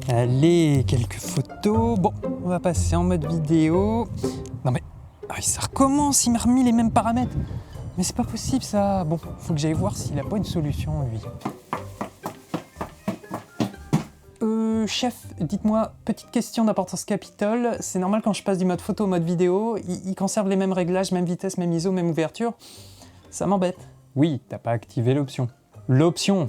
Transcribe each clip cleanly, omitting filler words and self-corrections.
Allez, quelques photos. Bon, on va passer en mode vidéo. Non mais, ça recommence, il m'a remis les mêmes paramètres. Mais c'est pas possible ça. Bon, faut que j'aille voir s'il a pas une solution lui. Chef, dites-moi, petite question d'importance capitale. C'est normal quand je passe du mode photo au mode vidéo, il conserve les mêmes réglages, même vitesse, même ISO, même ouverture? Ça m'embête. Oui, t'as pas activé l'option. L'option.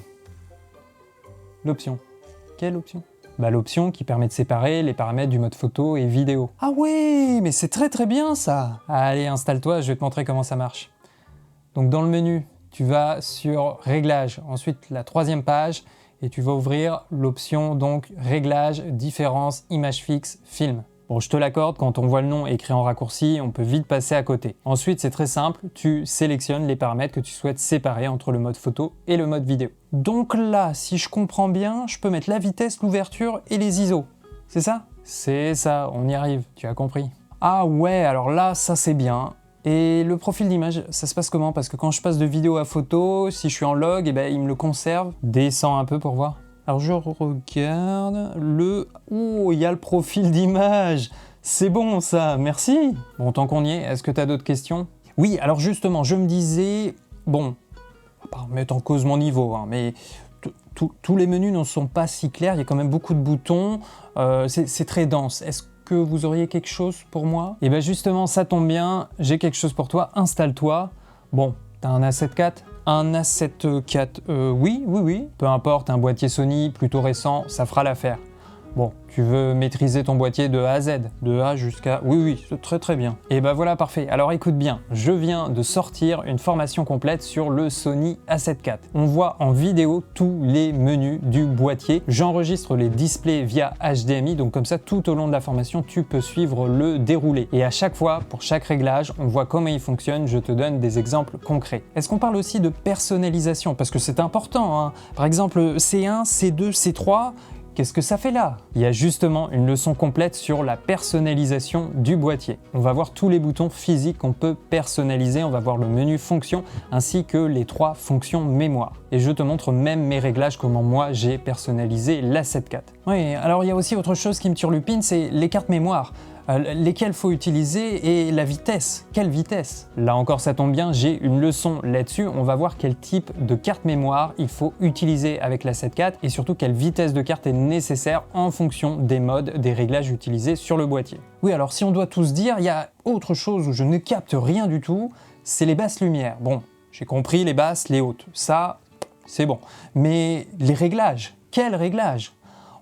Quelle option? Bah l'option qui permet de séparer les paramètres du mode photo et vidéo. Ah ouais, mais c'est très bien ça. Allez, installe-toi, je vais te montrer comment ça marche. Donc dans le menu, tu vas sur Réglages, ensuite la troisième page, et tu vas ouvrir l'option donc Réglages, Différence, Image fixe, Film. Bon, je te l'accorde, quand on voit le nom écrit en raccourci, on peut vite passer à côté. Ensuite, c'est très simple, tu sélectionnes les paramètres que tu souhaites séparer entre le mode photo et le mode vidéo. Donc là, si je comprends bien, je peux mettre la vitesse, l'ouverture et les ISO. C'est ça? C'est ça, on y arrive, tu as compris. Ah ouais, alors là, ça c'est bien. Et le profil d'image, ça se passe comment? Parce que quand je passe de vidéo à photo, si je suis en log, eh ben, il me le conserve. Descends un peu pour voir. Alors je regarde le... Oh, il y a le profil d'image. C'est bon ça, merci. Bon, tant qu'on y est, est-ce que tu as d'autres questions? Oui, alors justement, je me disais... Bon, on va pas remettre en cause mon niveau, hein, mais... Tous les menus ne sont pas si clairs, il y a quand même beaucoup de boutons, c'est très dense. Est-ce que vous auriez quelque chose pour moi? Et bien justement, ça tombe bien, j'ai quelque chose pour toi, installe-toi. Bon, t'as un A7 IV? Un A7 IV, oui. Peu importe, un boîtier Sony plutôt récent, ça fera l'affaire. Bon, tu veux maîtriser ton boîtier de A à Z, de A jusqu'à... Oui, c'est très bien. Et ben voilà, parfait. Alors écoute bien, je viens de sortir une formation complète sur le Sony A7 IV. On voit en vidéo tous les menus du boîtier. J'enregistre les displays via HDMI, donc comme ça, tout au long de la formation, tu peux suivre le déroulé. Et à chaque fois, pour chaque réglage, on voit comment il fonctionne, je te donne des exemples concrets. Est-ce qu'on parle aussi de personnalisation? Parce que c'est important, hein. Par exemple, C1, C2, C3... Qu'est-ce que ça fait là? Il y a justement une leçon complète sur la personnalisation du boîtier. On va voir tous les boutons physiques qu'on peut personnaliser, on va voir le menu fonction ainsi que les 3 fonctions mémoire. Et je te montre même mes réglages, comment moi j'ai personnalisé l'A7 IV. Oui, alors il y a aussi autre chose qui me turlupine, c'est les cartes mémoire. Lesquelles faut utiliser et la vitesse. Quelle vitesse? Là encore ça tombe bien, j'ai une leçon là-dessus. On va voir quel type de carte mémoire il faut utiliser avec l'A7 IV et surtout quelle vitesse de carte est nécessaire en fonction des modes, des réglages utilisés sur le boîtier. Oui, alors si on doit tous dire, il y a autre chose où je ne capte rien du tout, c'est les basses lumières. Bon, j'ai compris les basses, les hautes, ça c'est bon. Mais les réglages, quels réglages?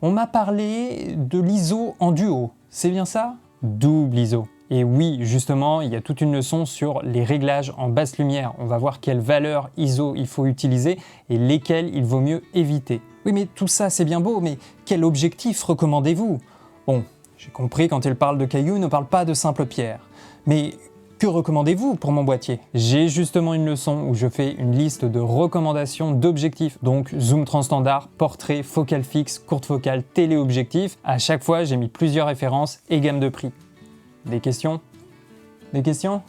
On m'a parlé de l'ISO en duo, c'est bien ça? Double ISO. Et oui, justement, il y a toute une leçon sur les réglages en basse lumière. On va voir quelle valeur ISO il faut utiliser et lesquelles il vaut mieux éviter. Oui, mais tout ça, c'est bien beau, mais quel objectif recommandez-vous? Bon, j'ai compris, quand il parle de cailloux, il ne parle pas de simple pierre. Mais que recommandez-vous pour mon boîtier? J'ai justement une leçon où je fais une liste de recommandations d'objectifs. Donc zoom transstandard, portrait, focale fixe, courte focale, téléobjectif. À chaque fois, j'ai mis plusieurs références et gamme de prix. Des questions? Des questions?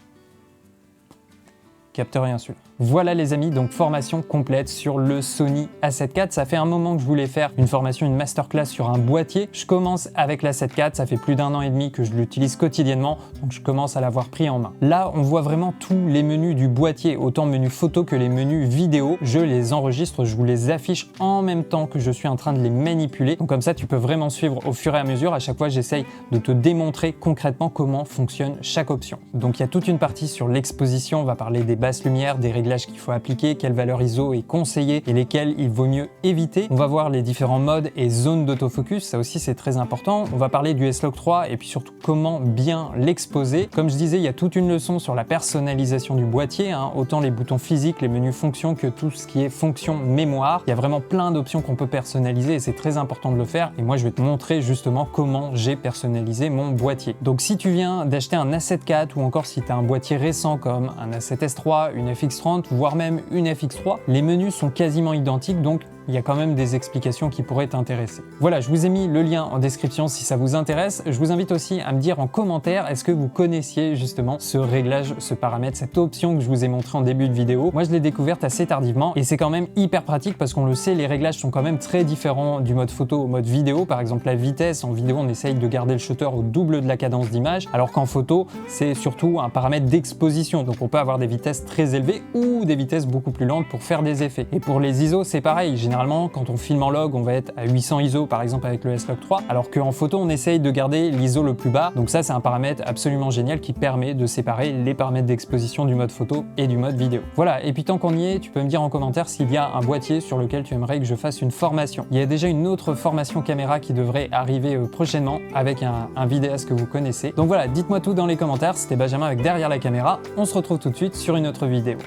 Capte rien celui-là. Voilà les amis, donc formation complète sur le Sony A7 IV. Ça fait un moment que je voulais faire une formation, une masterclass sur un boîtier. Je commence avec l'A7 IV, ça fait plus d'1 an et demi que je l'utilise quotidiennement, donc je commence à l'avoir pris en main. Là, on voit vraiment tous les menus du boîtier, autant menus photo que les menus vidéo. Je les enregistre, je vous les affiche en même temps que je suis en train de les manipuler. Donc comme ça, tu peux vraiment suivre au fur et à mesure. À chaque fois, j'essaye de te démontrer concrètement comment fonctionne chaque option. Donc il y a toute une partie sur l'exposition, on va parler des basses lumières, des réglages qu'il faut appliquer, quelle valeur ISO est conseillée et lesquelles il vaut mieux éviter. On va voir les différents modes et zones d'autofocus, ça aussi c'est très important. On va parler du S-Log 3 et puis surtout comment bien l'exposer. Comme je disais, il y a toute une leçon sur la personnalisation du boîtier, hein, autant les boutons physiques, les menus fonctions que tout ce qui est fonction mémoire. Il y a vraiment plein d'options qu'on peut personnaliser et c'est très important de le faire. Et moi je vais te montrer justement comment j'ai personnalisé mon boîtier. Donc si tu viens d'acheter un A7 IV ou encore si tu as un boîtier récent comme un A7S III, une FX30, voire même une FX3, les menus sont quasiment identiques, donc il y a quand même des explications qui pourraient t'intéresser. Voilà, je vous ai mis le lien en description si ça vous intéresse. Je vous invite aussi à me dire en commentaire, est-ce que vous connaissiez justement ce réglage, ce paramètre, cette option que je vous ai montré en début de vidéo. Moi, je l'ai découverte assez tardivement et c'est quand même hyper pratique parce qu'on le sait, les réglages sont quand même très différents du mode photo au mode vidéo. Par exemple, la vitesse, en vidéo, on essaye de garder le shutter au double de la cadence d'image, alors qu'en photo, c'est surtout un paramètre d'exposition. Donc, on peut avoir des vitesses très élevées ou des vitesses beaucoup plus lentes pour faire des effets. Et pour les ISO, c'est pareil. Généralement, quand on filme en log, on va être à 800 ISO, par exemple avec le S-Log 3, alors qu'en photo, on essaye de garder l'ISO le plus bas. Donc ça, c'est un paramètre absolument génial qui permet de séparer les paramètres d'exposition du mode photo et du mode vidéo. Voilà, et puis tant qu'on y est, tu peux me dire en commentaire s'il y a un boîtier sur lequel tu aimerais que je fasse une formation. Il y a déjà une autre formation caméra qui devrait arriver prochainement avec un vidéaste que vous connaissez. Donc voilà, dites-moi tout dans les commentaires. C'était Benjamin avec Derrière la caméra. On se retrouve tout de suite sur une autre vidéo.